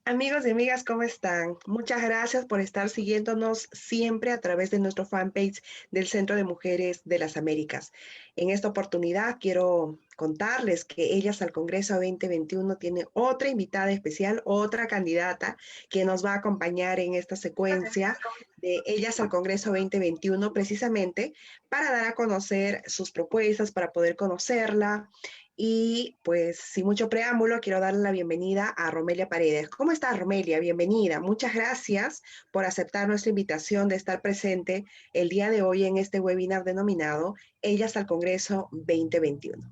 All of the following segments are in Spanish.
Amigos y amigas, ¿cómo están? Muchas gracias por estar siguiéndonos siempre a través de nuestro fanpage del Centro de Mujeres de las Américas. En esta oportunidad quiero contarles que Ellas al Congreso 2021 tiene otra invitada especial, otra candidata que nos va a acompañar en esta secuencia de Ellas al Congreso 2021, precisamente para dar a conocer sus propuestas, para poder conocerla. Y pues sin mucho preámbulo, quiero darle la bienvenida a Romelia Paredes. ¿Cómo estás, Romelia? Bienvenida. Muchas gracias por aceptar nuestra invitación de estar presente el día de hoy en este webinar denominado Ellas al Congreso 2021.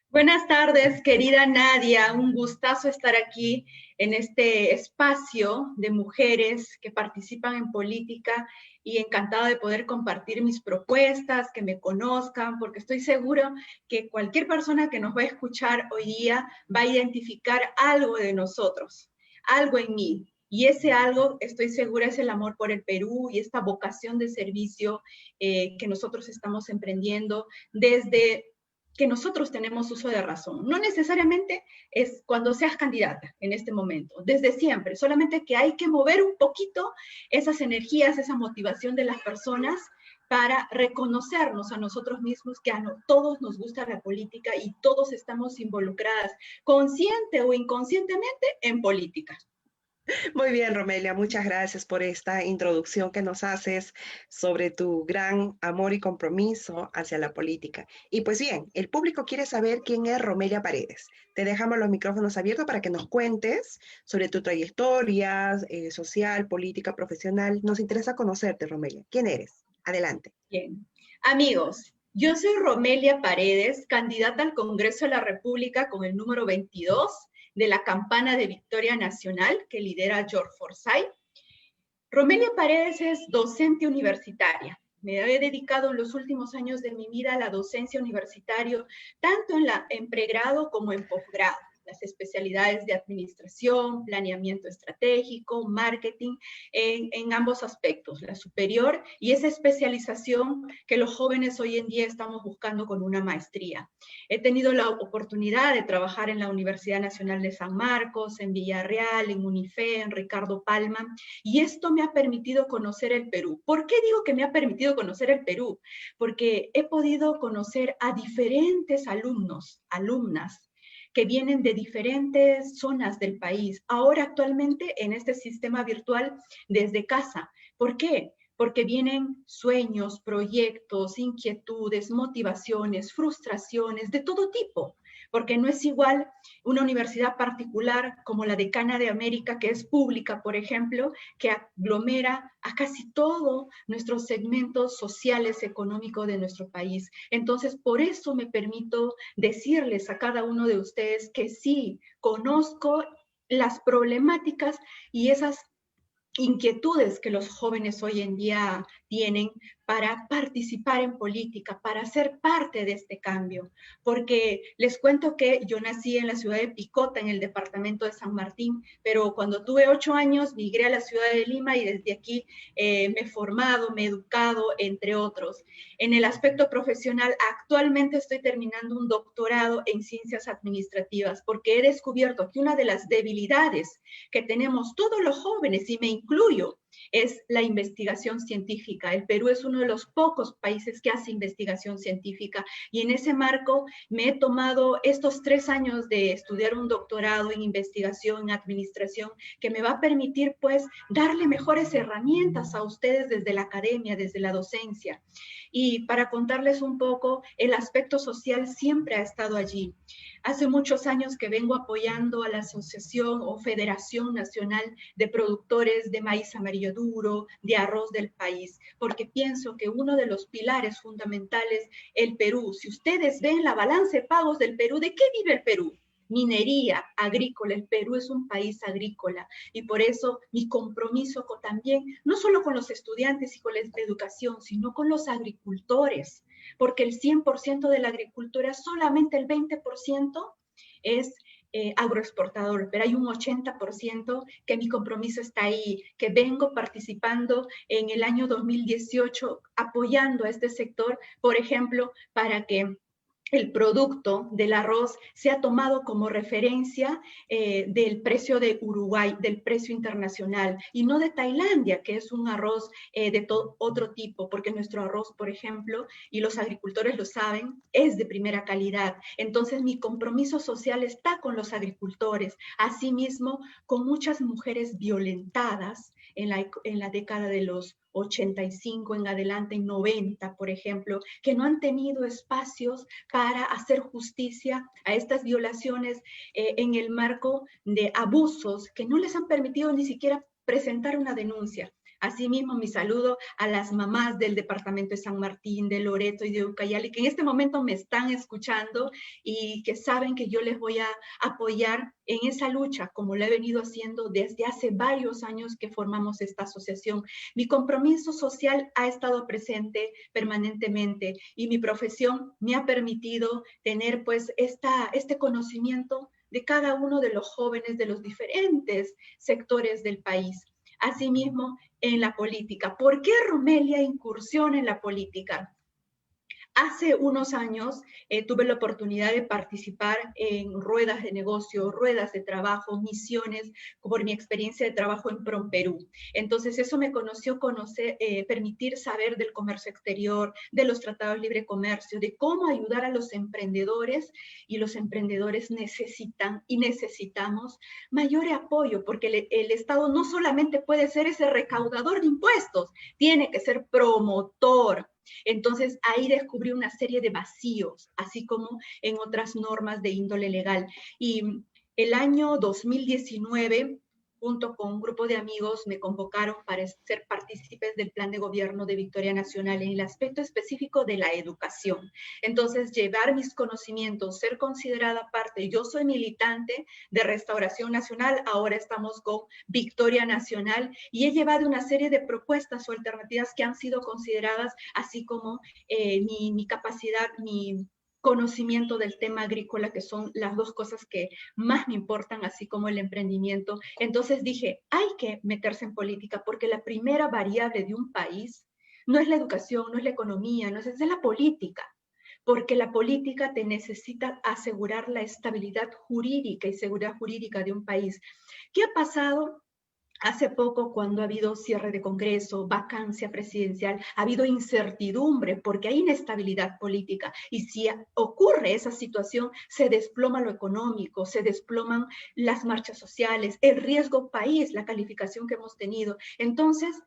Buenas tardes, querida Nadia. Un gustazo estar aquí en este espacio de mujeres que participan en política y encantada de poder compartir mis propuestas, que me conozcan, porque estoy segura que cualquier persona que nos va a escuchar hoy día va a identificar algo de nosotros, algo en mí. Y ese algo, estoy segura, es el amor por el Perú y esta vocación de servicio que nosotros estamos emprendiendo desde que nosotros tenemos uso de razón. No necesariamente es cuando seas candidata en este momento, desde siempre, solamente que hay que mover un poquito esas energías, esa motivación de las personas para reconocernos a nosotros mismos que a todos nos gusta la política y todos estamos involucradas, consciente o inconscientemente, en política. Muy bien, Romelia, muchas gracias por esta introducción que nos haces sobre tu gran amor y compromiso hacia la política. Y pues bien, el público quiere saber quién es Romelia Paredes. Te dejamos los micrófonos abiertos para que nos cuentes sobre tu trayectoria social, política, profesional. Nos interesa conocerte, Romelia. ¿Quién eres? Adelante. Bien. Amigos, yo soy Romelia Paredes, candidata al Congreso de la República con el número 22 de la campana de Victoria Nacional que lidera George Forsyth. Romelia Paredes es docente universitaria. Me he dedicado en los últimos años de mi vida a la docencia universitaria, tanto en pregrado como en posgrado. Las especialidades de administración, planeamiento estratégico, marketing, en ambos aspectos, la superior y esa especialización que los jóvenes hoy en día estamos buscando con una maestría. He tenido la oportunidad de trabajar en la Universidad Nacional de San Marcos, en Villarreal, en UNIFE, en Ricardo Palma, y esto me ha permitido conocer el Perú. ¿Por qué digo que me ha permitido conocer el Perú? Porque he podido conocer a diferentes alumnos, alumnas, que vienen de diferentes zonas del país, ahora actualmente en este sistema virtual desde casa. ¿Por qué? Porque vienen sueños, proyectos, inquietudes, motivaciones, frustraciones de todo tipo, porque no es igual una universidad particular como la de Cana de América, que es pública, por ejemplo, que aglomera a casi todos nuestros segmentos sociales, económicos de nuestro país. Entonces, por eso me permito decirles a cada uno de ustedes que sí, conozco las problemáticas y esas inquietudes que los jóvenes hoy en día tienen para participar en política, para ser parte de este cambio. Porque les cuento que yo nací en la ciudad de Picota, en el departamento de San Martín, pero cuando tuve 8 años migré a la ciudad de Lima y desde aquí me he formado, me he educado, entre otros. En el aspecto profesional, actualmente estoy terminando un doctorado en ciencias administrativas porque he descubierto que una de las debilidades que tenemos todos los jóvenes, y me incluyo, es la investigación científica. El Perú es uno de los pocos países que hace investigación científica y en ese marco me he tomado estos 3 años de estudiar un doctorado en investigación, en administración, que me va a permitir pues darle mejores herramientas a ustedes desde la academia, desde la docencia. Y para contarles un poco, el aspecto social siempre ha estado allí. Hace muchos años que vengo apoyando a la Asociación o Federación Nacional de Productores de Maíz Amarillo Duro, de arroz del país, porque pienso que uno de los pilares fundamentales, el Perú, si ustedes ven la balanza de pagos del Perú, ¿de qué vive el Perú? Minería, agrícola. El Perú es un país agrícola y por eso mi compromiso también, no solo con los estudiantes y con la educación, sino con los agricultores, porque el 100% de la agricultura, solamente el 20% es agroexportador, pero hay un 80% que mi compromiso está ahí, que vengo participando en el año 2018 apoyando a este sector, por ejemplo, para que el producto del arroz se ha tomado como referencia del precio de Uruguay, del precio internacional, y no de Tailandia, que es un arroz de otro tipo, porque nuestro arroz, por ejemplo, y los agricultores lo saben, es de primera calidad. Entonces, mi compromiso social está con los agricultores, asimismo, con muchas mujeres violentadas en la década de los 85 en adelante, en 90, por ejemplo, que no han tenido espacios para hacer justicia a estas violaciones en el marco de abusos que no les han permitido ni siquiera presentar una denuncia. Asimismo, mi saludo a las mamás del departamento de San Martín, de Loreto y de Ucayali, que en este momento me están escuchando y que saben que yo les voy a apoyar en esa lucha, como lo he venido haciendo desde hace varios años que formamos esta asociación. Mi compromiso social ha estado presente permanentemente y mi profesión me ha permitido tener pues este conocimiento de cada uno de los jóvenes de los diferentes sectores del país. Asimismo, en la política. ¿Por qué Romelia incursiona en la política? Hace unos años tuve la oportunidad de participar en ruedas de negocio, ruedas de trabajo, misiones, por mi experiencia de trabajo en PROMPERÚ. Entonces eso me permitir saber del comercio exterior, de los tratados de libre comercio, de cómo ayudar a los emprendedores, y los emprendedores necesitan y necesitamos mayor apoyo, porque el Estado no solamente puede ser ese recaudador de impuestos, tiene que ser promotor. Entonces ahí descubrí una serie de vacíos, así como en otras normas de índole legal. Y el año 2019, junto con un grupo de amigos, me convocaron para ser partícipes del plan de gobierno de Victoria Nacional en el aspecto específico de la educación. Entonces, llevar mis conocimientos, ser considerada parte. Yo soy militante de Restauración Nacional, ahora estamos con Victoria Nacional, y he llevado una serie de propuestas o alternativas que han sido consideradas, así como mi capacidad, mi conocimiento del tema agrícola, que son las dos cosas que más me importan, así como el emprendimiento. Entonces dije, hay que meterse en política, porque la primera variable de un país no es la educación, no es la economía, no es la política, porque la política te necesita asegurar la estabilidad jurídica y seguridad jurídica de un país. ¿Qué ha pasado? Hace poco, cuando ha habido cierre de Congreso, vacancia presidencial, ha habido incertidumbre porque hay inestabilidad política. Y si ocurre esa situación, se desploma lo económico, se desploman las marchas sociales, el riesgo país, la calificación que hemos tenido. Entonces,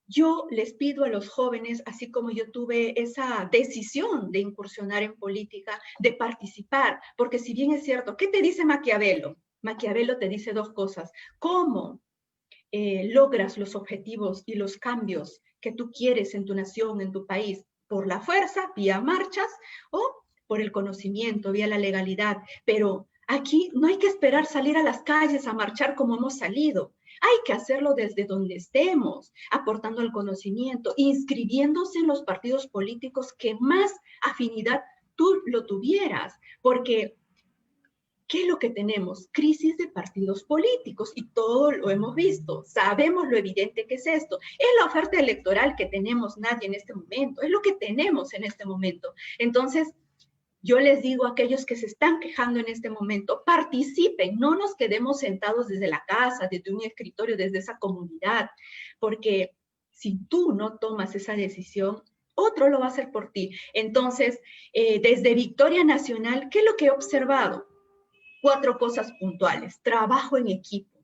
yo les pido a los jóvenes, así como yo tuve esa decisión de incursionar en política, de participar, porque si bien es cierto, ¿qué te dice Maquiavelo? Maquiavelo te dice dos cosas. ¿Cómo logras los objetivos y los cambios que tú quieres en tu nación, en tu país? Por la fuerza, vía marchas, o por el conocimiento, vía la legalidad. Pero aquí no hay que esperar salir a las calles a marchar como hemos salido. Hay que hacerlo desde donde estemos, aportando el conocimiento, inscribiéndose en los partidos políticos que más afinidad tú lo tuvieras, porque ¿qué es lo que tenemos? Crisis de partidos políticos, y todo lo hemos visto. Sabemos lo evidente que es esto. Es la oferta electoral que tenemos nadie en este momento. Es lo que tenemos en este momento. Entonces, yo les digo a aquellos que se están quejando en este momento, participen, no nos quedemos sentados desde la casa, desde un escritorio, desde esa comunidad, porque si tú no tomas esa decisión, otro lo va a hacer por ti. Entonces, desde Victoria Nacional, ¿qué es lo que he observado? 4 cosas puntuales. Trabajo en equipo.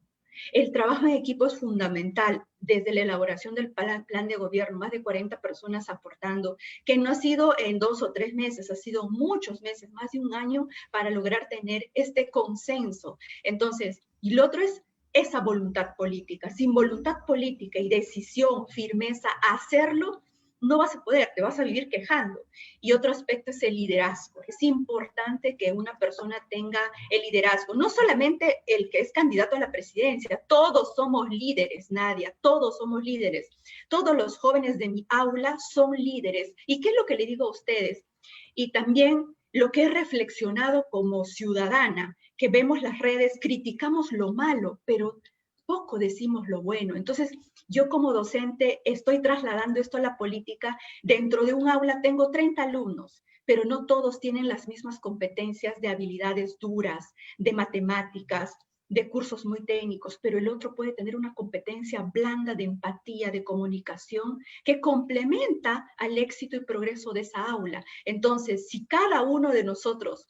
El trabajo en equipo es fundamental. Desde la elaboración del plan de gobierno, más de 40 personas aportando, que no ha sido en 2 o 3 meses, ha sido muchos meses, más de un año, para lograr tener este consenso. Entonces, y lo otro es esa voluntad política. Sin voluntad política y decisión, firmeza, hacerlo, no vas a poder, te vas a vivir quejando. Y otro aspecto es el liderazgo. Es importante que una persona tenga el liderazgo, no solamente el que es candidato a la presidencia, todos somos líderes, Nadia, todos somos líderes. Todos los jóvenes de mi aula son líderes. ¿Y qué es lo que le digo a ustedes? Y también lo que he reflexionado como ciudadana, que vemos las redes, criticamos lo malo, pero poco decimos lo bueno. Entonces, yo como docente estoy trasladando esto a la política. Dentro de un aula tengo 30 alumnos. pero no todos tienen las mismas competencias de habilidades duras, de matemáticas, de cursos muy técnicos, pero el otro puede tener una competencia blanda de empatía, de comunicación, que complementa al éxito y progreso de esa aula. Entonces, si cada uno de nosotros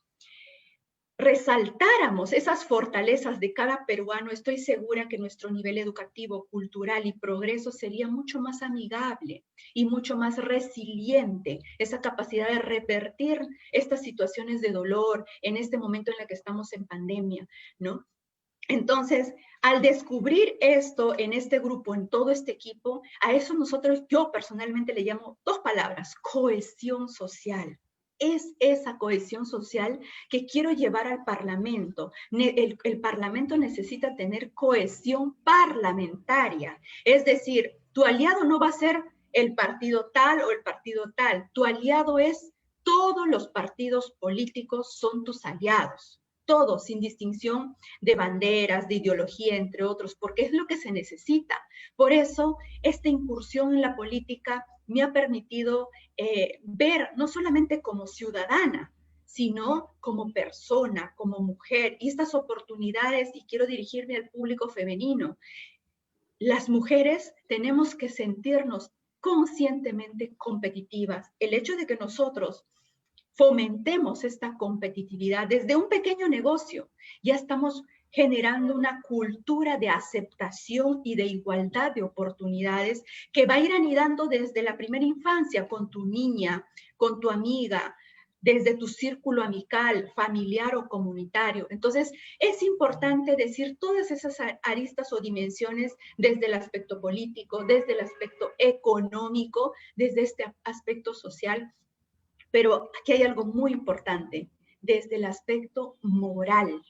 resaltáramos esas fortalezas de cada peruano, estoy segura que nuestro nivel educativo, cultural y progreso sería mucho más amigable y mucho más resiliente, esa capacidad de revertir estas situaciones de dolor en este momento en el que estamos en pandemia, ¿no? Entonces, al descubrir esto en este grupo, en todo este equipo, a eso yo personalmente le llamo dos palabras: cohesión social. Es esa cohesión social que quiero llevar al Parlamento. El Parlamento necesita tener cohesión parlamentaria. Es decir, tu aliado no va a ser el partido tal o el partido tal. Tu aliado es todos los partidos políticos son tus aliados. Todos, sin distinción de banderas, de ideología, entre otros, porque es lo que se necesita. Por eso, esta incursión en la política me ha permitido ver no solamente como ciudadana, sino como persona, como mujer, y estas oportunidades, y quiero dirigirme al público femenino. Las mujeres tenemos que sentirnos conscientemente competitivas. El hecho de que nosotros fomentemos esta competitividad desde un pequeño negocio, ya estamos generando una cultura de aceptación y de igualdad de oportunidades que va a ir anidando desde la primera infancia con tu niña, con tu amiga, desde tu círculo amical, familiar o comunitario. Entonces, es importante decir todas esas aristas o dimensiones desde el aspecto político, desde el aspecto económico, desde este aspecto social. Pero aquí hay algo muy importante, desde el aspecto moral.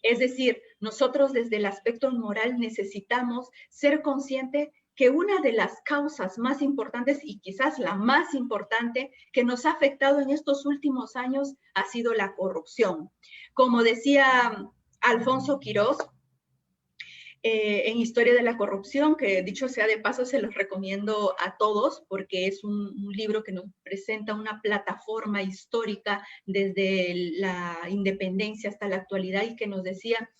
Es decir, nosotros desde el aspecto moral necesitamos ser conscientes que una de las causas más importantes, y quizás la más importante, que nos ha afectado en estos últimos años ha sido la corrupción. Como decía Alfonso Quirós, en Historia de la Corrupción, que dicho sea de paso se los recomiendo a todos porque es un libro que nos presenta una plataforma histórica desde la independencia hasta la actualidad y que nos decía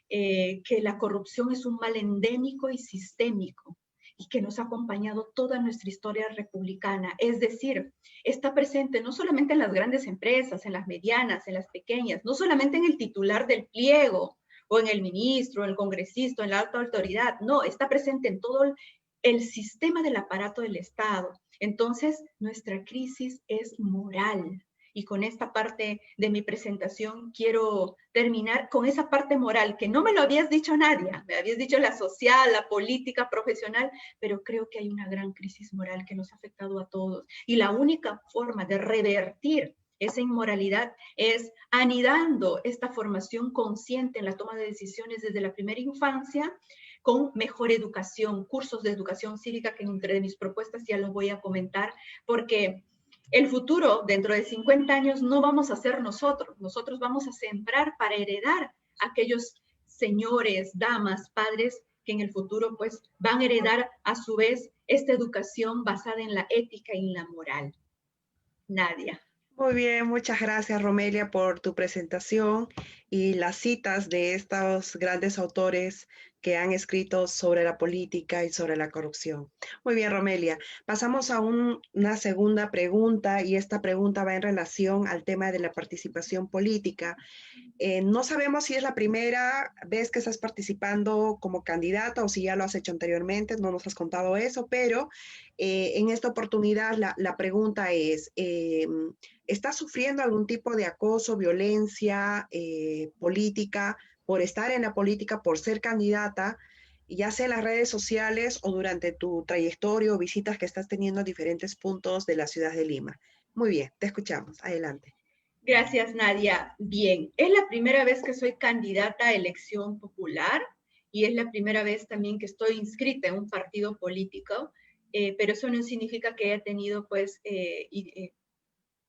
que la corrupción es un mal endémico y sistémico y que nos ha acompañado toda nuestra historia republicana. Es decir, está presente no solamente en las grandes empresas, en las medianas, en las pequeñas, no solamente en el titular del pliego, o en el ministro, en el congresista, en la alta autoridad. No, está presente en todo el sistema del aparato del Estado. Entonces, nuestra crisis es moral. Y con esta parte de mi presentación quiero terminar con esa parte moral, que no me lo habías dicho nadie, me habías dicho la social, la política, profesional, pero creo que hay una gran crisis moral que nos ha afectado a todos. Y la única forma de revertir esa inmoralidad es anidando esta formación consciente en la toma de decisiones desde la primera infancia, con mejor educación, cursos de educación cívica, que entre mis propuestas ya los voy a comentar, porque el futuro, dentro de 50 años, no vamos a ser nosotros vamos a sembrar para heredar a aquellos señores, damas, padres, que en el futuro pues van a heredar a su vez esta educación basada en la ética y en la moral. Nadia. Muy bien, muchas gracias Romelia por tu presentación y las citas de estos grandes autores que han escrito sobre la política y sobre la corrupción. Muy bien, Romelia. Pasamos a una segunda pregunta y esta pregunta va en relación al tema de la participación política. No sabemos si es la primera vez que estás participando como candidata o si ya lo has hecho anteriormente, no nos has contado eso, pero en esta oportunidad la pregunta es, ¿estás sufriendo algún tipo de acoso, violencia política por estar en la política, por ser candidata, ya sea en las redes sociales o durante tu trayectoria o visitas que estás teniendo a diferentes puntos de la ciudad de Lima? Muy bien, te escuchamos. Adelante. Gracias, Nadia. Bien, es la primera vez que soy candidata a elección popular y es la primera vez también que estoy inscrita en un partido político, pero eso no significa que haya tenido pues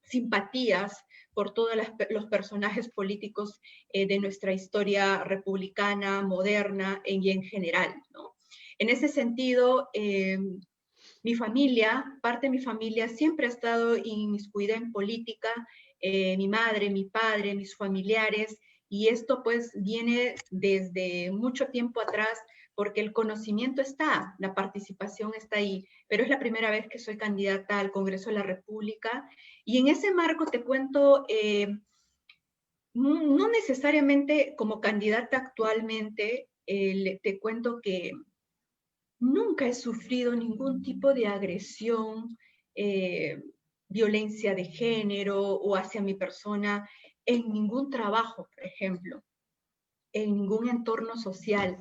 simpatías por todos los personajes políticos de nuestra historia republicana, moderna y en general, ¿no? En ese sentido, Mi familia, parte de mi familia, siempre ha estado inmiscuida en política, mi madre, mi padre, mis familiares, y esto pues viene desde mucho tiempo atrás, porque el conocimiento está, la participación está ahí, pero es la primera vez que soy candidata al Congreso de la República, y en ese marco te cuento, no necesariamente como candidata actualmente, te cuento que nunca he sufrido ningún tipo de agresión, eh, violencia de género o hacia mi persona en ningún trabajo, por ejemplo, en ningún entorno social.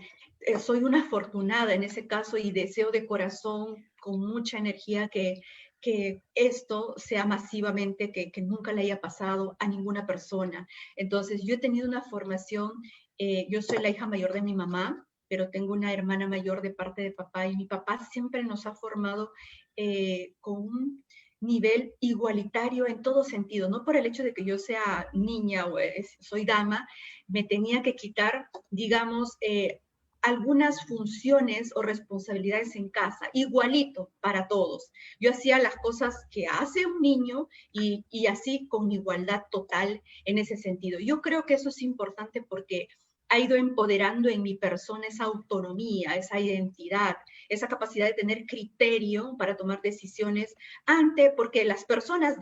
Soy una afortunada en ese caso y deseo de corazón, con mucha energía, que esto sea masivamente, que nunca le haya pasado a ninguna persona. Entonces, yo he tenido una formación, yo soy la hija mayor de mi mamá, pero tengo una hermana mayor de parte de papá y mi papá siempre nos ha formado con un nivel igualitario en todo sentido, no por el hecho de que yo sea niña o soy dama, me tenía que quitar, digamos, algunas funciones o responsabilidades en casa, igualito para todos. Yo hacía las cosas que hace un niño y así con igualdad total en ese sentido. Yo creo que eso es importante porque ha ido empoderando en mi persona esa autonomía, esa identidad, esa capacidad de tener criterio para tomar decisiones porque las personas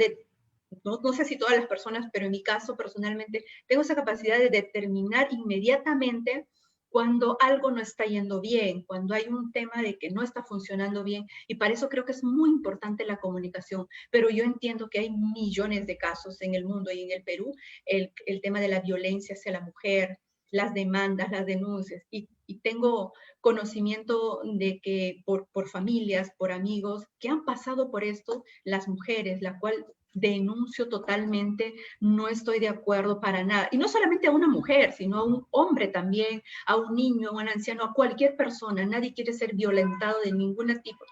no sé si todas las personas, pero en mi caso personalmente, tengo esa capacidad de determinar inmediatamente cuando algo no está yendo bien, cuando hay un tema de que no está funcionando bien, y para eso creo que es muy importante la comunicación, pero yo entiendo que hay millones de casos en el mundo y en el Perú, el tema de la violencia hacia la mujer, las demandas, las denuncias, y tengo conocimiento de que por familias, por amigos que han pasado por esto, las mujeres, la cual denuncio totalmente, no estoy de acuerdo para nada. Y no solamente a una mujer, sino a un hombre también, a un niño, a un anciano, a cualquier persona. Nadie quiere ser violentado de ningún tipo.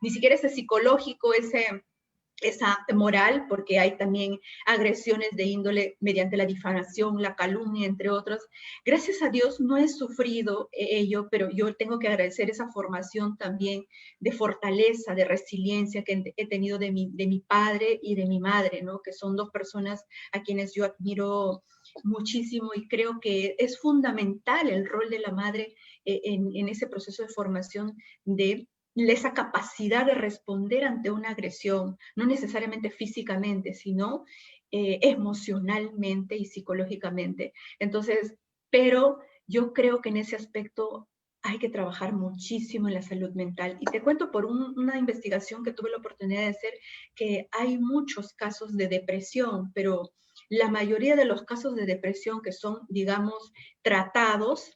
Ni siquiera ese psicológico, esa moral, porque hay también agresiones de índole mediante la difamación, la calumnia, entre otros. Gracias a Dios no he sufrido ello, pero yo tengo que agradecer esa formación también de fortaleza, de resiliencia que he tenido de mi padre y de mi madre, ¿no? Que son dos personas a quienes yo admiro muchísimo y creo que es fundamental el rol de la madre en ese proceso de formación de esa capacidad de responder ante una agresión, no necesariamente físicamente, sino emocionalmente y psicológicamente. Entonces, pero yo creo que en ese aspecto hay que trabajar muchísimo en la salud mental. Y te cuento por una investigación que tuve la oportunidad de hacer, que hay muchos casos de depresión, pero la mayoría de los casos de depresión que son, digamos, tratados,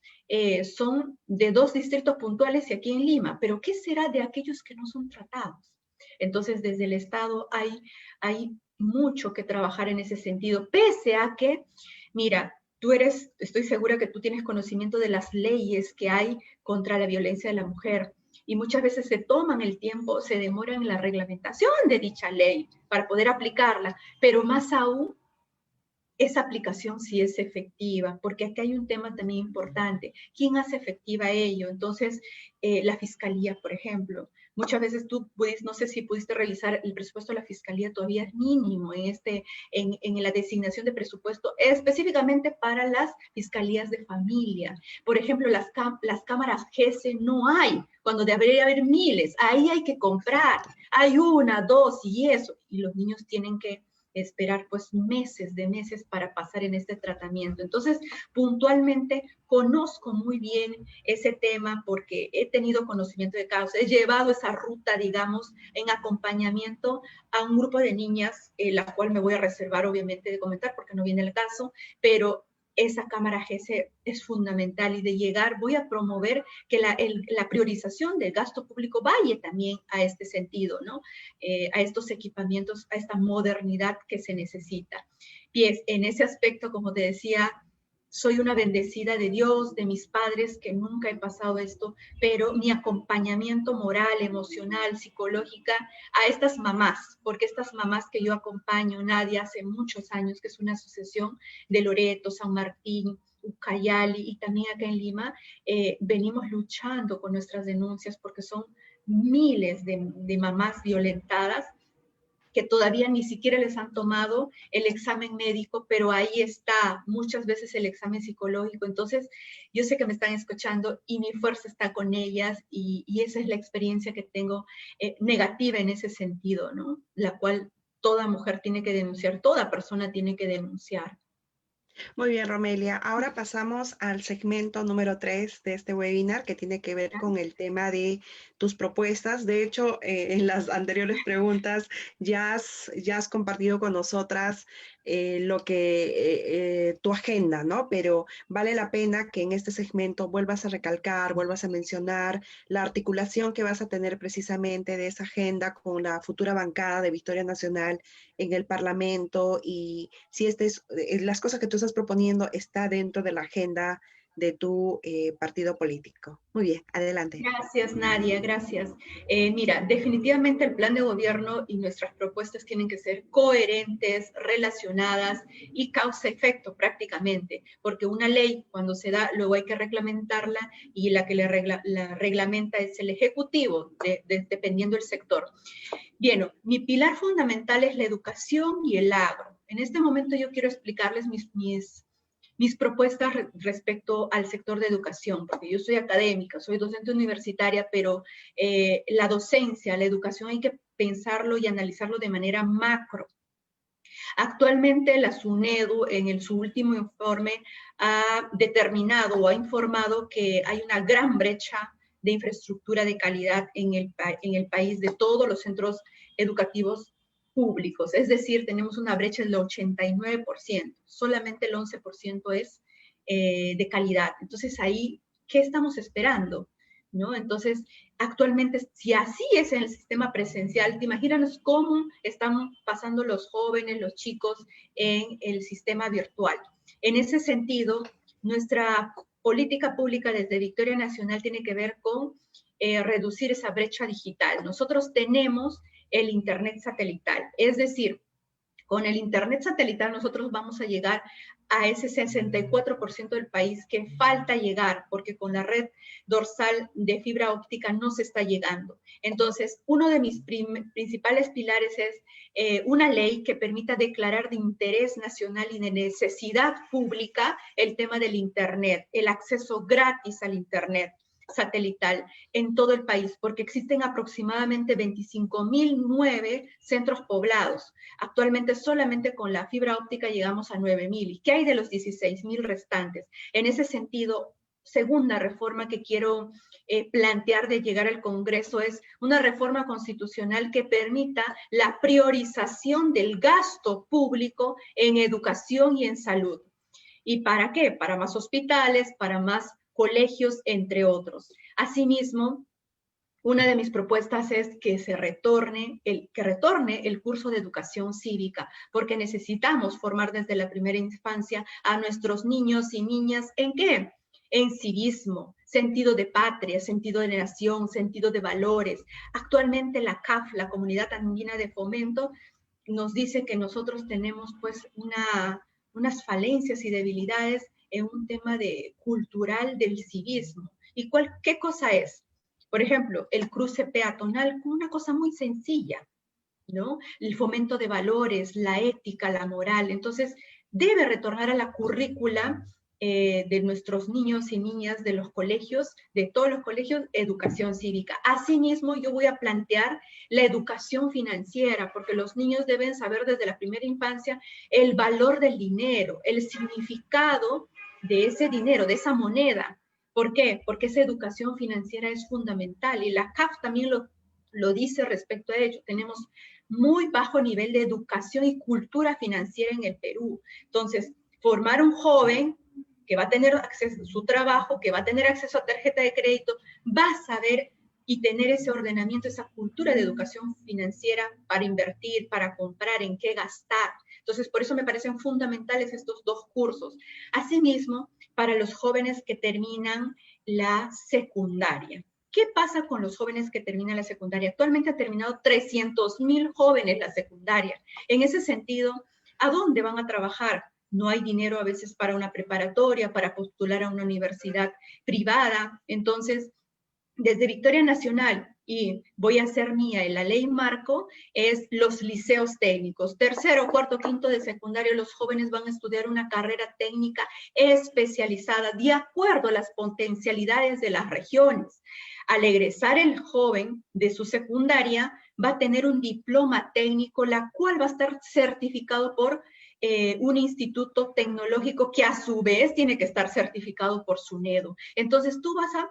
son de 2 distritos puntuales y aquí en Lima, pero ¿qué será de aquellos que no son tratados? Entonces, desde el Estado hay mucho que trabajar en ese sentido, pese a que, mira, estoy segura que tú tienes conocimiento de las leyes que hay contra la violencia de la mujer y muchas veces se toman el tiempo, se demoran en la reglamentación de dicha ley para poder aplicarla, pero más aún esa aplicación sí es efectiva, porque aquí hay un tema también importante. ¿Quién hace efectiva ello? Entonces, la fiscalía, por ejemplo. Muchas veces tú puedes, no sé si pudiste revisar el presupuesto de la fiscalía, todavía es mínimo en la designación de presupuesto, específicamente para las fiscalías de familia. Por ejemplo, las cámaras GESE no hay, cuando debería haber miles. Ahí hay que comprar. Hay una, dos y eso. Y los niños tienen que esperar pues meses de meses para pasar en este tratamiento. Entonces, puntualmente conozco muy bien ese tema porque he tenido conocimiento de casos, he llevado esa ruta, digamos, en acompañamiento a un grupo de niñas, la cual me voy a reservar obviamente de comentar porque no viene el caso, pero esa cámara GESE es fundamental y de llegar voy a promover que la priorización del gasto público vaya también a este sentido, ¿no? A estos equipamientos, a esta modernidad que se necesita. Y en ese aspecto, como te decía, soy una bendecida de Dios, de mis padres, que nunca he pasado esto, pero mi acompañamiento moral, emocional, psicológica a estas mamás, porque estas mamás que yo acompaño, Nadia, hace muchos años, que es una asociación de Loreto, San Martín, Ucayali y también acá en Lima, venimos luchando con nuestras denuncias porque son miles de mamás violentadas que todavía ni siquiera les han tomado el examen médico, pero ahí está muchas veces el examen psicológico. Entonces, yo sé que me están escuchando y mi fuerza está con ellas y esa es la experiencia que tengo negativa en ese sentido, ¿no? La cual toda mujer tiene que denunciar, toda persona tiene que denunciar. Muy bien, Romelia. Ahora pasamos al segmento número 3 de este webinar que tiene que ver con el tema de tus propuestas. De hecho, en las anteriores preguntas ya has compartido con nosotras lo que tu agenda, ¿no? Pero vale la pena que en este segmento vuelvas a recalcar, vuelvas a mencionar la articulación que vas a tener precisamente de esa agenda con la futura bancada de Victoria Nacional en el Parlamento y si las cosas que tú estás proponiendo está dentro de la agenda de tu partido político. Muy bien, adelante. Gracias, Nadia, gracias. Mira, definitivamente el plan de gobierno y nuestras propuestas tienen que ser coherentes, relacionadas y causa-efecto prácticamente, porque una ley cuando se da, luego hay que reglamentarla y la que la reglamenta es el Ejecutivo, dependiendo del sector. Bien, mi pilar fundamental es la educación y el agro. En este momento yo quiero explicarles mis propuestas respecto al sector de educación, porque yo soy académica, soy docente universitaria, pero la docencia, la educación hay que pensarlo y analizarlo de manera macro. Actualmente la SUNEDU en su último informe ha determinado o ha informado que hay una gran brecha de infraestructura de calidad en el país de todos los centros educativos públicos. Es decir, tenemos una brecha del 89%, solamente el 11% es de calidad. Entonces ahí, ¿qué estamos esperando? ¿No? Entonces, actualmente, si así es en el sistema presencial, te imaginas cómo están pasando los jóvenes, los chicos en el sistema virtual. En ese sentido, nuestra política pública desde Victoria Nacional tiene que ver con reducir esa brecha digital. Nosotros tenemos el Internet satelital, es decir, con el Internet satelital nosotros vamos a llegar a ese 64% del país que falta llegar, porque con la red dorsal de fibra óptica no se está llegando. Entonces, uno de mis principales pilares es una ley que permita declarar de interés nacional y de necesidad pública el tema del Internet, el acceso gratis al Internet satelital en todo el país, porque existen aproximadamente 25.009 centros poblados. Actualmente solamente con la fibra óptica llegamos a 9.000. ¿Y qué hay de los 16.000 restantes? En ese sentido, segunda reforma que quiero plantear de llegar al Congreso es una reforma constitucional que permita la priorización del gasto público en educación y en salud. ¿Y para qué? Para más hospitales, para más colegios, entre otros. Asimismo, una de mis propuestas es que retorne el curso de educación cívica, porque necesitamos formar desde la primera infancia a nuestros niños y niñas ¿en qué? En civismo, sentido de patria, sentido de nación, sentido de valores. Actualmente la CAF, la Comunidad Andina de Fomento, nos dice que nosotros tenemos pues unas falencias y debilidades en un tema cultural del civismo. ¿Y qué cosa es? Por ejemplo, el cruce peatonal, una cosa muy sencilla, ¿no? El fomento de valores, la ética, la moral. Entonces, debe retornar a la currícula de nuestros niños y niñas de los colegios, de todos los colegios, educación cívica. Asimismo, yo voy a plantear la educación financiera, porque los niños deben saber desde la primera infancia el valor del dinero, el significado de ese dinero, de esa moneda. ¿Por qué? Porque esa educación financiera es fundamental y la CAF también lo dice respecto a ello. Tenemos muy bajo nivel de educación y cultura financiera en el Perú. Entonces, formar un joven que va a tener acceso a su trabajo, que va a tener acceso a tarjeta de crédito, va a saber y tener ese ordenamiento, esa cultura de educación financiera para invertir, para comprar, en qué gastar. Entonces, por eso me parecen fundamentales estos dos cursos. Asimismo, para los jóvenes que terminan la secundaria. ¿Qué pasa con los jóvenes que terminan la secundaria? Actualmente ha terminado 300.000 jóvenes la secundaria. En ese sentido, ¿a dónde van a trabajar? No hay dinero a veces para una preparatoria, para postular a una universidad privada. Entonces, desde Victoria Nacional, y voy a hacer mía en la ley marco, es los liceos técnicos. Tercero, cuarto, quinto de secundario, los jóvenes van a estudiar una carrera técnica especializada de acuerdo a las potencialidades de las regiones. Al egresar el joven de su secundaria, va a tener un diploma técnico, la cual va a estar certificado por un instituto tecnológico que a su vez tiene que estar certificado por SUNEDU. Entonces tú vas a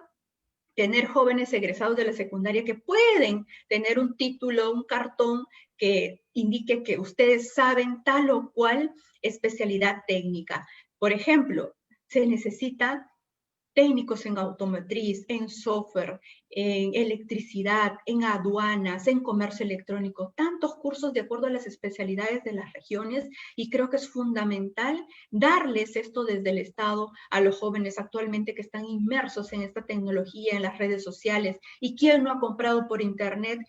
tener jóvenes egresados de la secundaria que pueden tener un título, un cartón que indique que ustedes saben tal o cual especialidad técnica. Por ejemplo, se necesita técnicos en automotriz, en software, en electricidad, en aduanas, en comercio electrónico, tantos cursos de acuerdo a las especialidades de las regiones, y creo que es fundamental darles esto desde el Estado a los jóvenes actualmente que están inmersos en esta tecnología, en las redes sociales, y quién no ha comprado por internet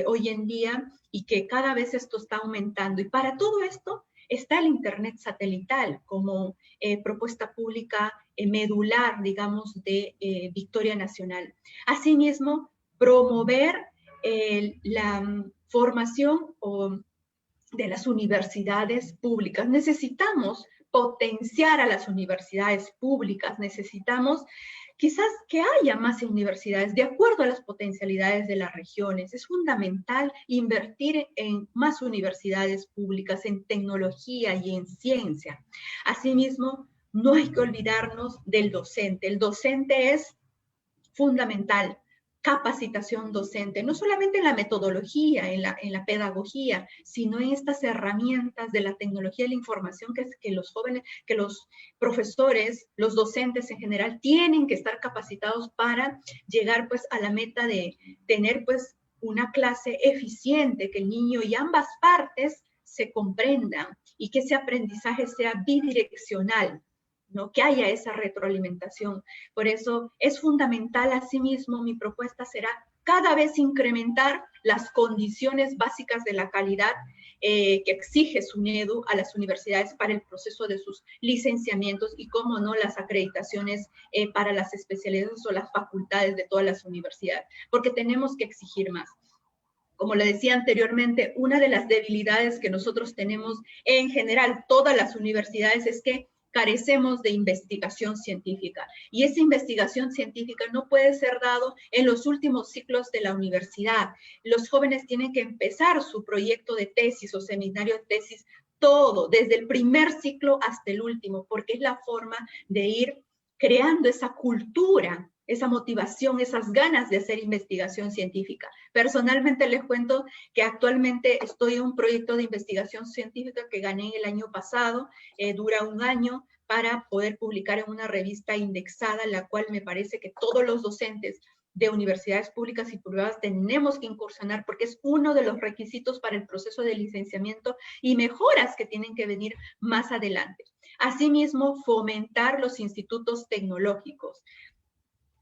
hoy en día, y que cada vez esto está aumentando. Y para todo esto está el Internet satelital como propuesta pública medular, digamos, de Victoria Nacional. Asimismo, promover la formación de las universidades públicas. Necesitamos potenciar a las universidades públicas, necesitamos quizás que haya más universidades de acuerdo a las potencialidades de las regiones. Es fundamental invertir en más universidades públicas, en tecnología y en ciencia. Asimismo, no hay que olvidarnos del docente. El docente es fundamental. Capacitación docente, no solamente en la metodología, en la pedagogía, sino en estas herramientas de la tecnología de la información que los jóvenes, que los profesores, los docentes en general, tienen que estar capacitados para llegar pues a la meta de tener pues una clase eficiente, que el niño y ambas partes se comprendan y que ese aprendizaje sea bidireccional, ¿no? Que haya esa retroalimentación. Por eso es fundamental, asimismo, mi propuesta será cada vez incrementar las condiciones básicas de la calidad que exige SUNEDU a las universidades para el proceso de sus licenciamientos y, cómo no, las acreditaciones para las especialidades o las facultades de todas las universidades, porque tenemos que exigir más. Como le decía anteriormente, una de las debilidades que nosotros tenemos en general, todas las universidades, es que carecemos de investigación científica. Y esa investigación científica no puede ser dado en los últimos ciclos de la universidad. Los jóvenes tienen que empezar su proyecto de tesis o seminario de tesis todo, desde el primer ciclo hasta el último, porque es la forma de ir creando esa cultura, esa motivación, esas ganas de hacer investigación científica. Personalmente les cuento que actualmente estoy en un proyecto de investigación científica que gané el año pasado, dura un año, para poder publicar en una revista indexada, la cual me parece que todos los docentes de universidades públicas y privadas tenemos que incursionar, porque es uno de los requisitos para el proceso de licenciamiento y mejoras que tienen que venir más adelante. Asimismo, fomentar los institutos tecnológicos.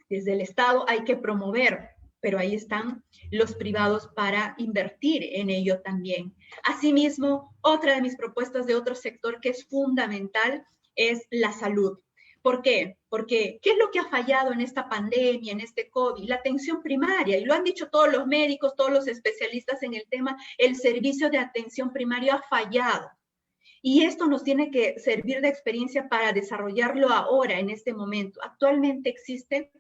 Desde el Estado hay que promover, pero ahí están los privados para invertir en ello también. Asimismo, otra de mis propuestas de otro sector que es fundamental es la salud. ¿Por qué? Porque ¿qué es lo que ha fallado en esta pandemia, en este COVID? La atención primaria, y lo han dicho todos los médicos, todos los especialistas en el tema, el servicio de atención primaria ha fallado. Y esto nos tiene que servir de experiencia para desarrollarlo ahora, en este momento. Actualmente existe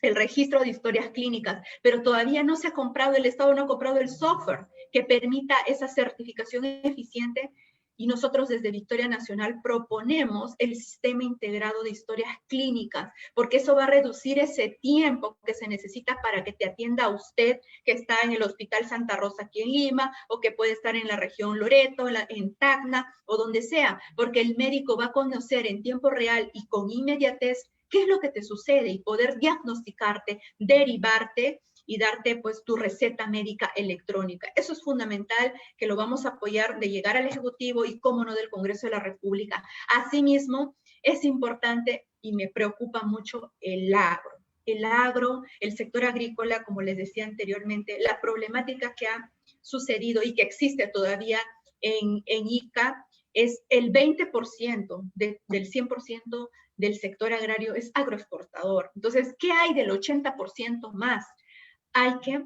el registro de historias clínicas, pero todavía no se ha comprado, el Estado no ha comprado el software que permita esa certificación eficiente, y nosotros desde Victoria Nacional proponemos el sistema integrado de historias clínicas, porque eso va a reducir ese tiempo que se necesita para que te atienda a usted que está en el Hospital Santa Rosa aquí en Lima, o que puede estar en la región Loreto, en Tacna, o donde sea, porque el médico va a conocer en tiempo real y con inmediatez qué es lo que te sucede y poder diagnosticarte, derivarte y darte pues tu receta médica electrónica. Eso es fundamental, que lo vamos a apoyar de llegar al Ejecutivo y, cómo no, del Congreso de la República. Asimismo, es importante y me preocupa mucho el agro. El agro, el sector agrícola, como les decía anteriormente, la problemática que ha sucedido y que existe todavía en Ica es el 20% del 100% del sector agrario es agroexportador. Entonces, ¿qué hay del 80% más? Hay que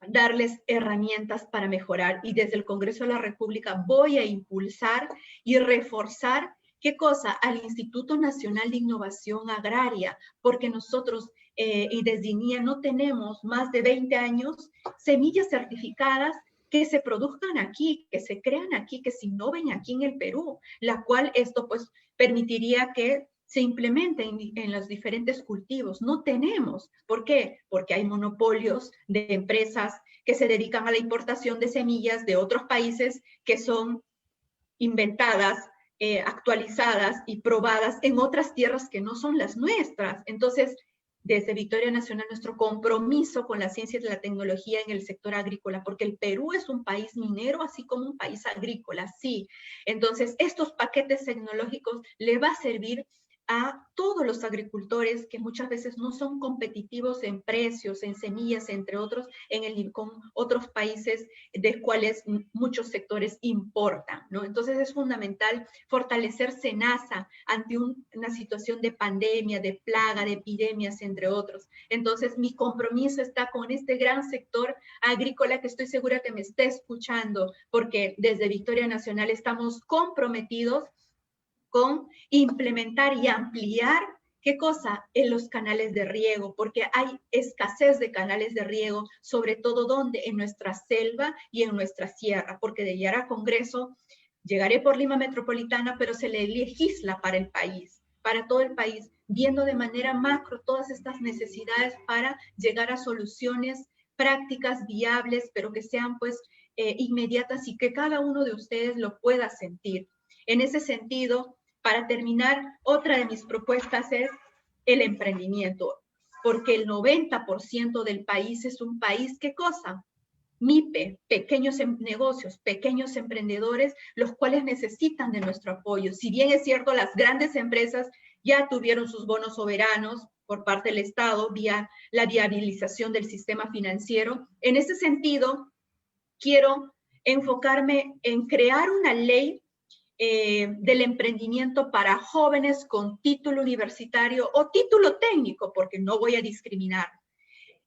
darles herramientas para mejorar y desde el Congreso de la República voy a impulsar y reforzar, ¿qué cosa? Al Instituto Nacional de Innovación Agraria, porque nosotros y desde INIA no tenemos más de 20 años semillas certificadas que se produzcan aquí, que se crean aquí, que se innoven aquí en el Perú, la cual esto pues permitiría que se implementen en los diferentes cultivos. No tenemos. ¿Por qué? Porque hay monopolios de empresas que se dedican a la importación de semillas de otros países que son inventadas, actualizadas y probadas en otras tierras que no son las nuestras. Entonces, desde Victoria Nacional, nuestro compromiso con la ciencia y la tecnología en el sector agrícola, porque el Perú es un país minero, así como un país agrícola, sí. Entonces, estos paquetes tecnológicos le va a servir a todos los agricultores que muchas veces no son competitivos en precios, en semillas, entre otros, con otros países de cuales muchos sectores importan, ¿no? Entonces es fundamental fortalecer SENASA ante una situación de pandemia, de plaga, de epidemias, entre otros. Entonces mi compromiso está con este gran sector agrícola que estoy segura que me está escuchando, porque desde Victoria Nacional estamos comprometidos con implementar y ampliar, ¿qué cosa? En los canales de riego, porque hay escasez de canales de riego, sobre todo donde en nuestra selva y en nuestra sierra, porque de llegar a Congreso, llegaré por Lima Metropolitana, pero se le legisla para el país, para todo el país, viendo de manera macro todas estas necesidades para llegar a soluciones prácticas, viables, pero que sean pues inmediatas y que cada uno de ustedes lo pueda sentir. En ese sentido, para terminar, otra de mis propuestas es el emprendimiento, porque el 90% del país es un país, ¿qué cosa? MIPE, pequeños negocios, pequeños emprendedores, los cuales necesitan de nuestro apoyo. Si bien es cierto, las grandes empresas ya tuvieron sus bonos soberanos por parte del Estado vía la viabilización del sistema financiero, en ese sentido, quiero enfocarme en crear una ley del emprendimiento para jóvenes con título universitario o título técnico, porque no voy a discriminar,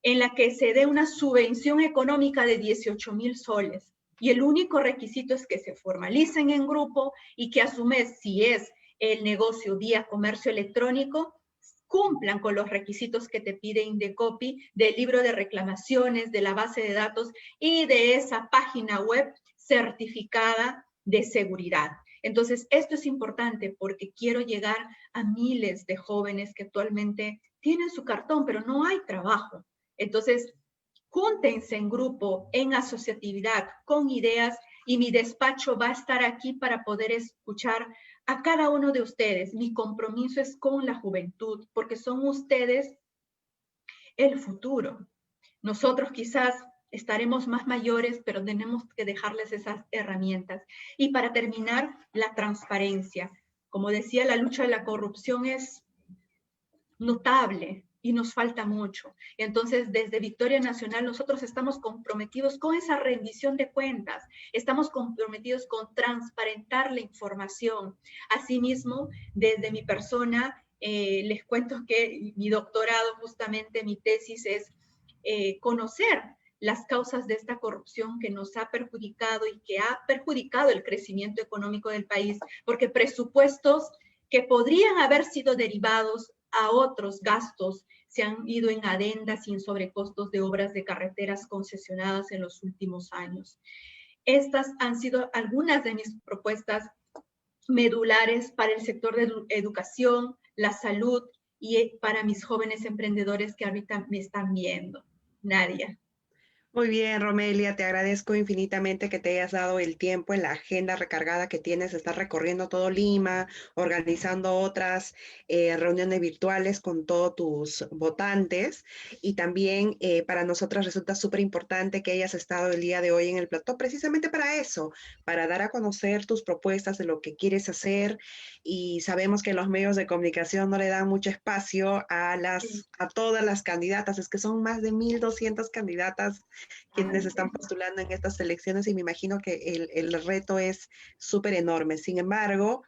en la que se dé una subvención económica de 18,000 soles. Y el único requisito es que se formalicen en grupo y que a su vez, si es el negocio vía comercio electrónico, cumplan con los requisitos que te pide Indecopi del libro de reclamaciones, de la base de datos y de esa página web certificada de seguridad. Entonces, esto es importante porque quiero llegar a miles de jóvenes que actualmente tienen su cartón, pero no hay trabajo. Entonces, júntense en grupo, en asociatividad, con ideas, y mi despacho va a estar aquí para poder escuchar a cada uno de ustedes. Mi compromiso es con la juventud, porque son ustedes el futuro. Nosotros quizás estaremos más mayores, pero tenemos que dejarles esas herramientas. Y para terminar, la transparencia. Como decía, la lucha de la corrupción es notable y nos falta mucho. Entonces, desde Victoria Nacional, nosotros estamos comprometidos con esa rendición de cuentas, estamos comprometidos con transparentar la información. Asimismo, desde mi persona, les cuento que mi doctorado, justamente mi tesis es conocer las causas de esta corrupción que nos ha perjudicado y que ha perjudicado el crecimiento económico del país, porque presupuestos que podrían haber sido derivados a otros gastos se han ido en adendas y en sobrecostos de obras de carreteras concesionadas en los últimos años. Estas han sido algunas de mis propuestas medulares para el sector de educación, la salud y para mis jóvenes emprendedores que ahorita me están viendo. Nadia. Muy bien, Romelia, te agradezco infinitamente que te hayas dado el tiempo en la agenda recargada que tienes, estar recorriendo todo Lima, organizando otras reuniones virtuales con todos tus votantes y también para nosotras resulta súper importante que hayas estado el día de hoy en el plató precisamente para eso, para dar a conocer tus propuestas de lo que quieres hacer y sabemos que los medios de comunicación no le dan mucho espacio a todas las candidatas, es que son más de 1,200 candidatas quienes están postulando en estas elecciones y me imagino que el reto es súper enorme. Sin embargo,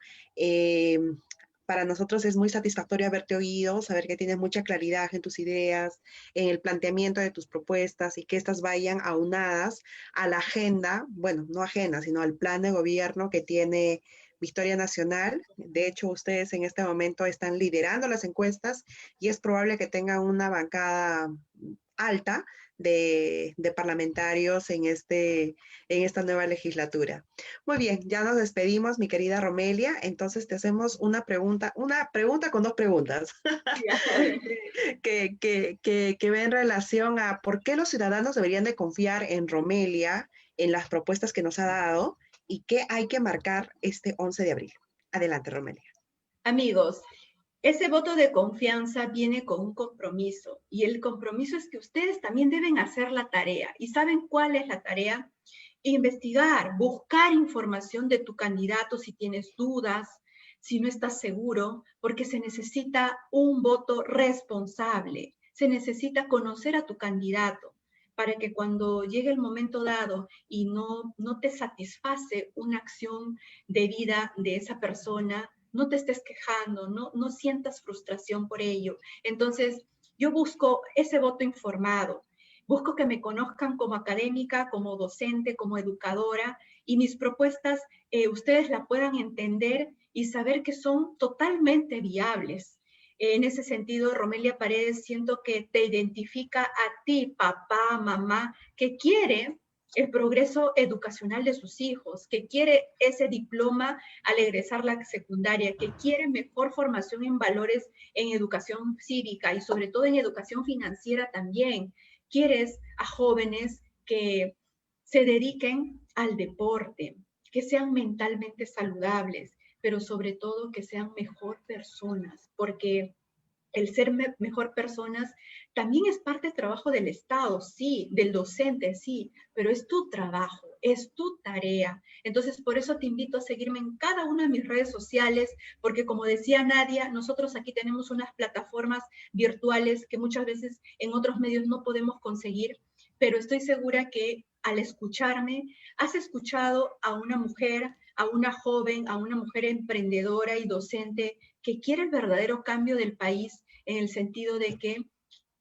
para nosotros es muy satisfactorio haberte oído, saber que tienes mucha claridad en tus ideas, en el planteamiento de tus propuestas y que estas vayan aunadas a la agenda, bueno, no agenda, sino al plan de gobierno que tiene Victoria Nacional. De hecho, ustedes en este momento están liderando las encuestas y es probable que tengan una bancada alta de parlamentarios en esta nueva legislatura. Muy bien, ya nos despedimos, mi querida Romelia. Entonces te hacemos una pregunta con dos preguntas que ve en relación a por qué los ciudadanos deberían de confiar en Romelia, en las propuestas que nos ha dado y qué hay que marcar este 11 de abril. Adelante, Romelia. Amigos, ese voto de confianza viene con un compromiso y el compromiso es que ustedes también deben hacer la tarea. ¿Y saben cuál es la tarea? Investigar, buscar información de tu candidato si tienes dudas, si no estás seguro, porque se necesita un voto responsable. Se necesita conocer a tu candidato para que cuando llegue el momento dado y no te satisface una acción de vida de esa persona, no te estés quejando, no sientas frustración por ello. Entonces, yo busco ese voto informado, busco que me conozcan como académica, como docente, como educadora, y mis propuestas ustedes la puedan entender y saber que son totalmente viables. En ese sentido, Romelia Paredes, siento que te identifica a ti, papá, mamá, que quiere el progreso educacional de sus hijos, que quiere ese diploma al egresar la secundaria, que quiere mejor formación en valores en educación cívica y sobre todo en educación financiera también. Quieres a jóvenes que se dediquen al deporte, que sean mentalmente saludables, pero sobre todo que sean mejor personas, porque el ser mejor personas también es parte del trabajo del Estado, sí, del docente, sí, pero es tu trabajo, es tu tarea. Entonces, por eso te invito a seguirme en cada una de mis redes sociales, porque como decía Nadia, nosotros aquí tenemos unas plataformas virtuales que muchas veces en otros medios no podemos conseguir, pero estoy segura que al escucharme, has escuchado a una mujer, a una joven, a una mujer emprendedora y docente que quiere el verdadero cambio del país en el sentido de que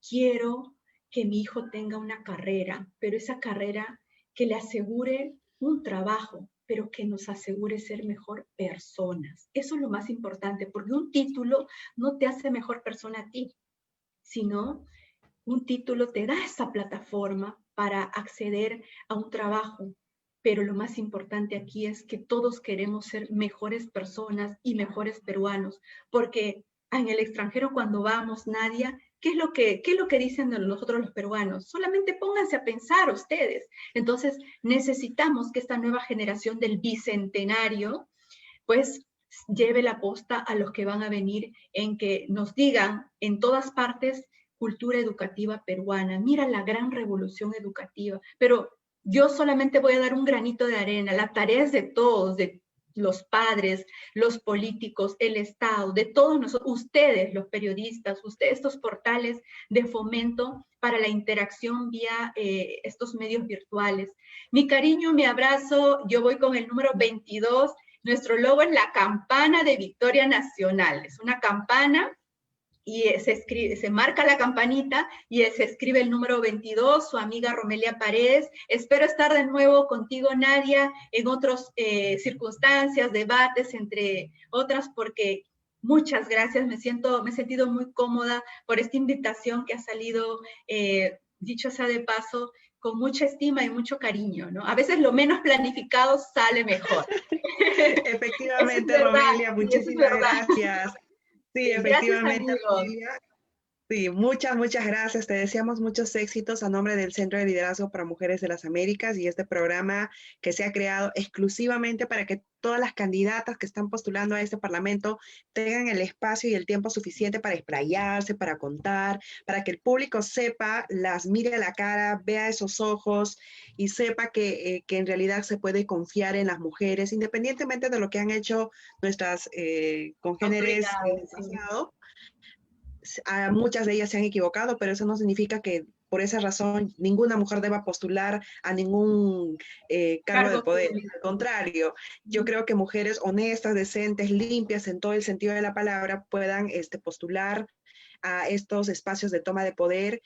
quiero que mi hijo tenga una carrera, pero esa carrera que le asegure un trabajo, pero que nos asegure ser mejor personas. Eso es lo más importante, porque un título no te hace mejor persona a ti, sino un título te da esa plataforma para acceder a un trabajo, pero lo más importante aquí es que todos queremos ser mejores personas y mejores peruanos, porque en el extranjero cuando vamos, Nadia, ¿qué es lo que dicen de nosotros los peruanos? Solamente pónganse a pensar ustedes. Entonces necesitamos que esta nueva generación del bicentenario, pues lleve la posta a los que van a venir en que nos digan en todas partes cultura educativa peruana. Mira la gran revolución educativa, pero yo solamente voy a dar un granito de arena. La tarea es de todos, de los padres, los políticos, el Estado, de todos nosotros, ustedes, los periodistas, ustedes, estos portales de fomento para la interacción vía estos medios virtuales. Mi cariño, mi abrazo, yo voy con el número 22. Nuestro logo es la campana de Victoria Nacional. Es una campana y se marca la campanita y se escribe el número 22, su amiga Romelia Paredes. Espero estar de nuevo contigo, Nadia, en otras circunstancias, debates, entre otras, porque muchas gracias, me he sentido muy cómoda por esta invitación que ha salido, dicho sea de paso, con mucha estima y mucho cariño, ¿no? A veces lo menos planificado sale mejor. Efectivamente, Romelia, muchísimas gracias. Sí, Gracias, efectivamente, amigos. Romelia. Sí, muchas gracias. Te deseamos muchos éxitos a nombre del Centro de Liderazgo para Mujeres de las Américas y este programa que se ha creado exclusivamente para que todas las candidatas que están postulando a este Parlamento tengan el espacio y el tiempo suficiente para explayarse, para contar, para que el público sepa, las mire a la cara, vea esos ojos y sepa que en realidad se puede confiar en las mujeres, independientemente de lo que han hecho nuestras congéneres en el pasado. Muchas de ellas se han equivocado, pero eso no significa que por esa razón ninguna mujer deba postular a ningún cargo de Cargo poder. público. Al contrario, yo creo que mujeres honestas, decentes, limpias en todo el sentido de la palabra puedan postular a estos espacios de toma de poder,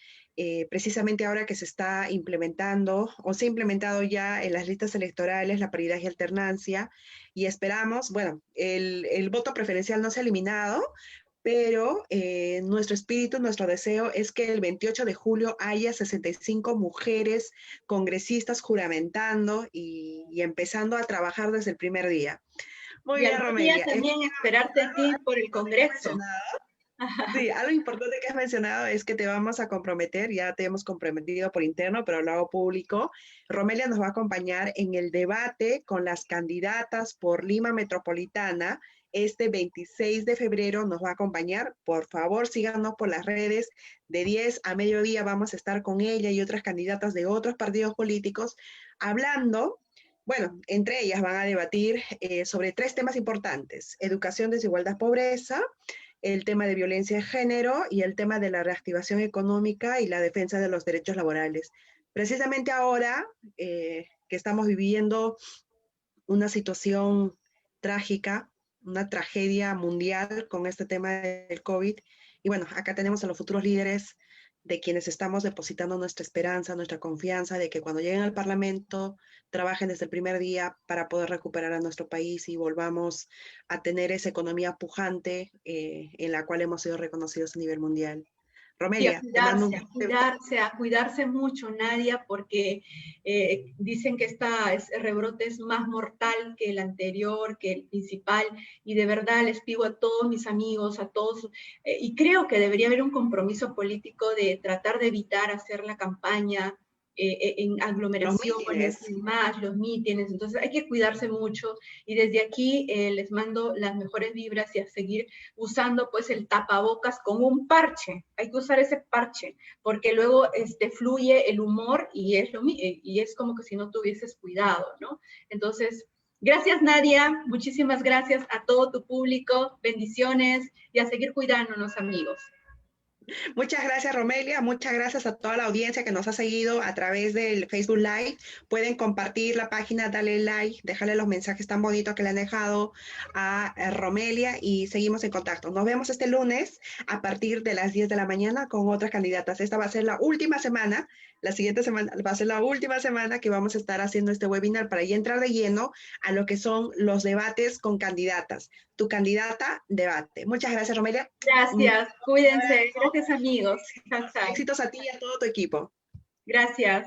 precisamente ahora que se está implementando o se ha implementado ya en las listas electorales la paridad y alternancia, y esperamos, bueno, el voto preferencial no se ha eliminado, pero nuestro espíritu, nuestro deseo es que el 28 de julio haya 65 mujeres congresistas juramentando y empezando a trabajar desde el primer día. Muy Y bien, algún día Romelia. también esperarte a ti por el Congreso. Sí, algo importante que has mencionado es que te vamos a comprometer, ya te hemos comprometido por interno, pero lo hago público. Romelia nos va a acompañar en el debate con las candidatas por Lima Metropolitana. Este 26 de febrero nos va a acompañar. Por favor, síganos por las redes. De 10 a mediodía vamos a estar con ella y otras candidatas de otros partidos políticos hablando. Bueno, entre ellas van a debatir sobre 3 temas importantes: educación, desigualdad, pobreza, el tema de violencia de género y el tema de la reactivación económica y la defensa de los derechos laborales. Precisamente ahora que estamos viviendo una situación trágica, una tragedia mundial con este tema del COVID. Y bueno, acá tenemos a los futuros líderes de quienes estamos depositando nuestra esperanza, nuestra confianza de que cuando lleguen al Parlamento trabajen desde el primer día para poder recuperar a nuestro país y volvamos a tener esa economía pujante en la cual hemos sido reconocidos a nivel mundial. Y a Romelia, te mando cuidarse, a cuidarse mucho, Nadia, porque dicen que este rebrote es más mortal que el anterior, que el principal, y de verdad les pido a todos mis amigos, a todos, y creo que debería haber un compromiso político de tratar de evitar hacer la campaña en los aglomeraciones mítines. y más, los mítines, entonces hay que cuidarse mucho, y desde aquí les mando las mejores vibras y a seguir usando pues el tapabocas con un parche. Hay que usar ese parche, porque luego fluye el humor y es como que si no tuvieses cuidado, ¿no? Entonces, gracias Nadia, muchísimas gracias a todo tu público, bendiciones y a seguir cuidándonos, amigos. Muchas gracias, Romelia. Muchas gracias a toda la audiencia que nos ha seguido a través del Facebook Live. Pueden compartir la página, darle like, dejarle los mensajes tan bonitos que le han dejado a Romelia y seguimos en contacto. Nos vemos este lunes a partir de las 10 de la mañana con otras candidatas. Esta va a ser la última semana. La siguiente semana va a ser la última semana que vamos a estar haciendo este webinar para ya entrar de lleno a lo que son los debates con candidatas. Tu candidata, debate. Muchas gracias, Romelia. Gracias, cuídense, gracias amigos. Chao, chao. Éxitos a ti y a todo tu equipo. Gracias.